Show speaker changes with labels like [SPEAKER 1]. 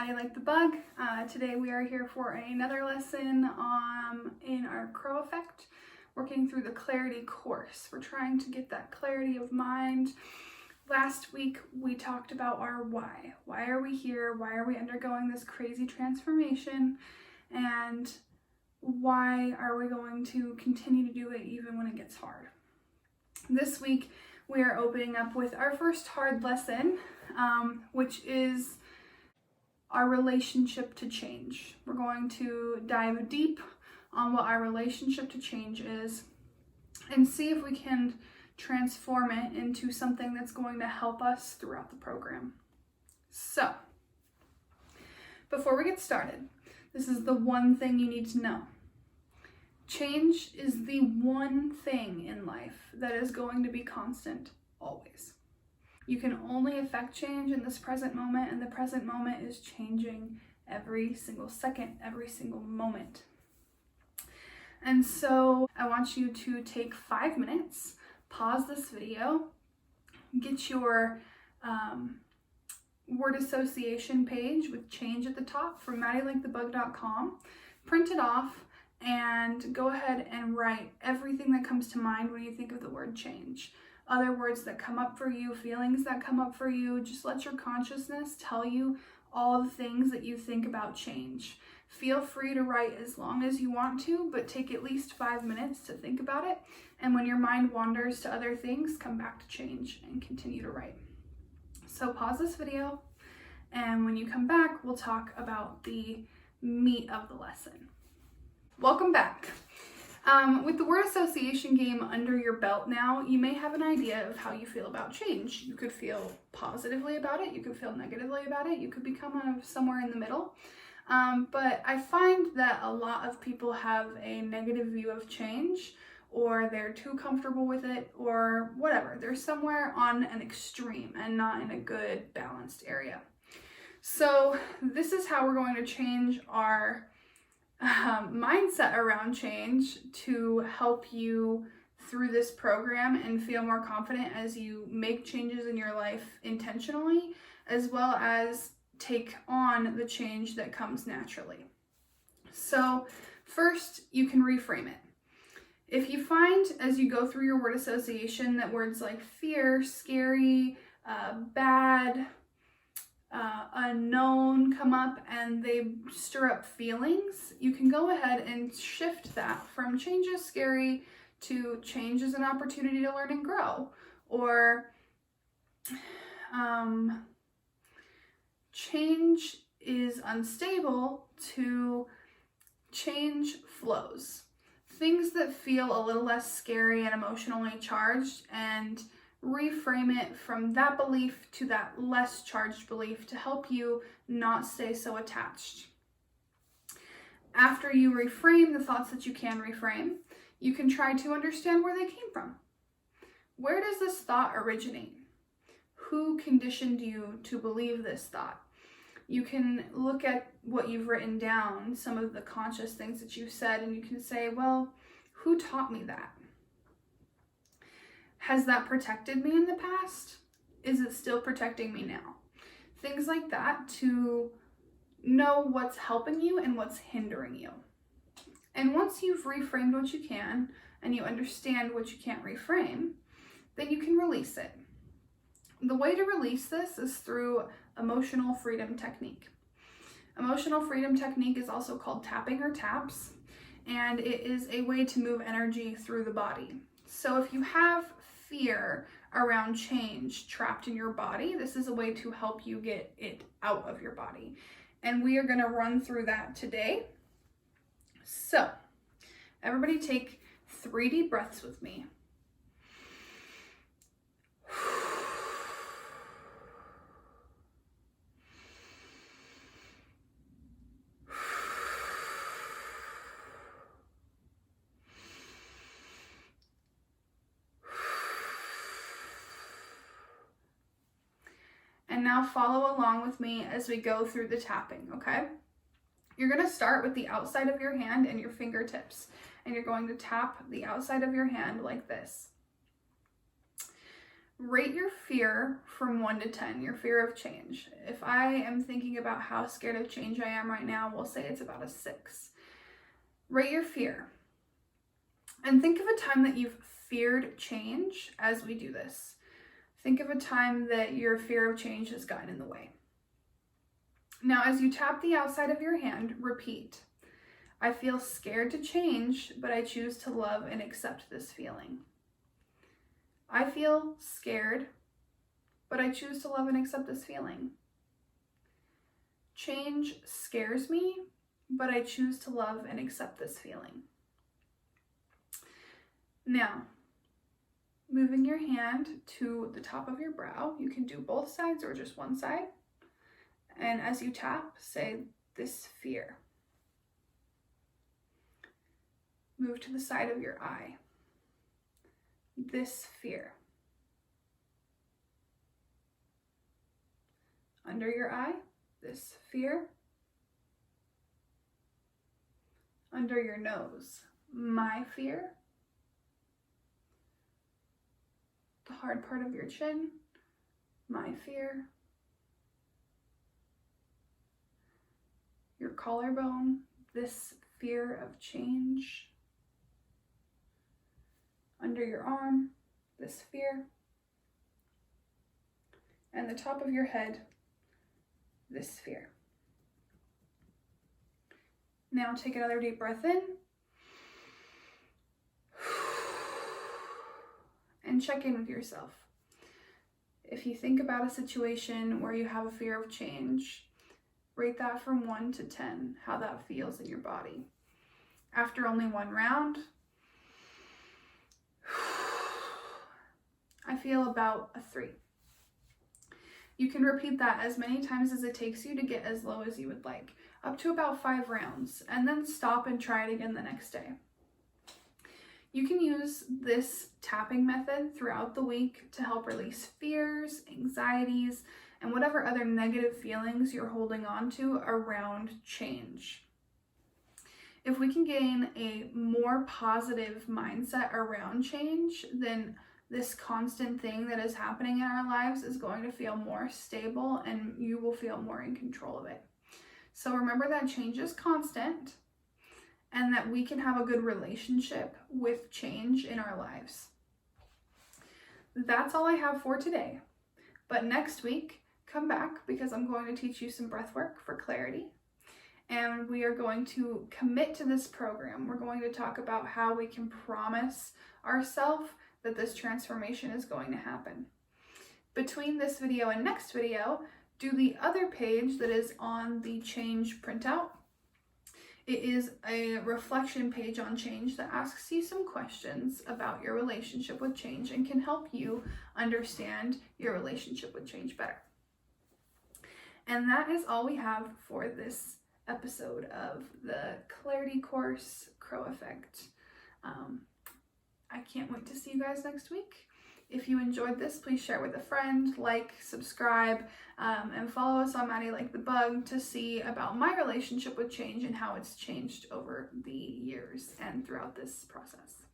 [SPEAKER 1] Maddie like the bug. Today we are here for another lesson in our crow effect, working through the clarity course. We're trying to get that clarity of mind. Last week we talked about our why. Why are we here? Why are we undergoing this crazy transformation? And why are we going to continue to do it even when it gets hard? This week we are opening up with our first hard lesson, which is our relationship to change. We're going to dive deep on what our relationship to change is and see if we can transform it into something that's going to help us throughout the program. So, before we get started, this is the one thing you need to know. Change is the one thing in life that is going to be constant, always. You can only affect change in this present moment, and the present moment is changing every single second, every single moment. And so I want you to take 5 minutes, pause this video, get your word association page with change at the top from maddielikethebug.com, print it off, and go ahead and write everything that comes to mind when you think of the word change. Other words that come up for you, feelings that come up for you. Just let your consciousness tell you all the things that you think about change. Feel free to write as long as you want to, but take at least 5 minutes to think about it. And when your mind wanders to other things, come back to change and continue to write. So pause this video, and when you come back, we'll talk about the meat of the lesson. Welcome back. With the word association game under your belt now, you may have an idea of how you feel about change. You could feel positively about it, you could feel negatively about it, you could be somewhere in the middle. But I find that a lot of people have a negative view of change, or they're too comfortable with it, or whatever. They're somewhere on an extreme and not in a good balanced area. So this is how we're going to change our mindset around change to help you through this program and feel more confident as you make changes in your life intentionally, as well as take on the change that comes naturally. So first, you can reframe it. If you find as you go through your word association that words like fear, scary, bad, unknown come up and they stir up feelings, you can go ahead and shift that from change is scary to change is an opportunity to learn and grow, or change is unstable to change flows. Things that feel a little less scary and emotionally charged, and reframe it from that belief to that less charged belief to help you not stay so attached. After you reframe the thoughts that you can reframe, you can try to understand where they came from. Where does this thought originate? Who conditioned you to believe this thought? You can look at what you've written down, some of the conscious things that you've said, and you can say, well, who taught me that? Has that protected me in the past? Is it still protecting me now? Things like that to know what's helping you and what's hindering you. And once you've reframed what you can and you understand what you can't reframe, then you can release it. The way to release this is through emotional freedom technique. Emotional freedom technique is also called tapping or taps, and it is a way to move energy through the body. So if you have fear around change trapped in your body, this is a way to help you get it out of your body. And we are going to run through that today. So, everybody take 3 deep breaths with me. And now follow along with me as we go through the tapping, okay? You're going to start with the outside of your hand and your fingertips, and you're going to tap the outside of your hand like this. Rate your fear from 1 to 10, your fear of change. If I am thinking about how scared of change I am right now, we'll say it's about a 6. Rate your fear. And think of a time that you've feared change as we do this. Think of a time that your fear of change has gotten in the way. Now, as you tap the outside of your hand, repeat, I feel scared to change, but I choose to love and accept this feeling. I feel scared, but I choose to love and accept this feeling. Change scares me, but I choose to love and accept this feeling. Now, moving your hand to the top of your brow, you can do both sides or just one side. And as you tap, say, this fear. Move to the side of your eye. This fear. Under your eye, this fear. Under your nose, my fear. The hard part of your chin, my fear. Your collarbone, this fear of change. Under your arm, this fear. And the top of your head, this fear. Now take another deep breath in. And check in with yourself. If you think about a situation where you have a fear of change, rate that from 1 to 10, how that feels in your body. After only one round, I feel about a 3. You can repeat that as many times as it takes you to get as low as you would like, up to about 5 rounds, and then stop and try it again the next day. You can use this tapping method throughout the week to help release fears, anxieties, and whatever other negative feelings you're holding on to around change. If we can gain a more positive mindset around change, then this constant thing that is happening in our lives is going to feel more stable and you will feel more in control of it. So remember that change is constant and that we can have a good relationship with change in our lives. That's all I have for today. But next week, come back because I'm going to teach you some breath work for clarity. And we are going to commit to this program. We're going to talk about how we can promise ourselves that this transformation is going to happen. Between this video and next video, do the other page that is on the change printout. It is a reflection page on change that asks you some questions about your relationship with change and can help you understand your relationship with change better. And that is all we have for this episode of the Clarity Course Crow Effect. I can't wait to see you guys next week. If you enjoyed this, please share with a friend, like, subscribe, and follow us on Maddie Like the Bug to see about my relationship with change and how it's changed over the years and throughout this process.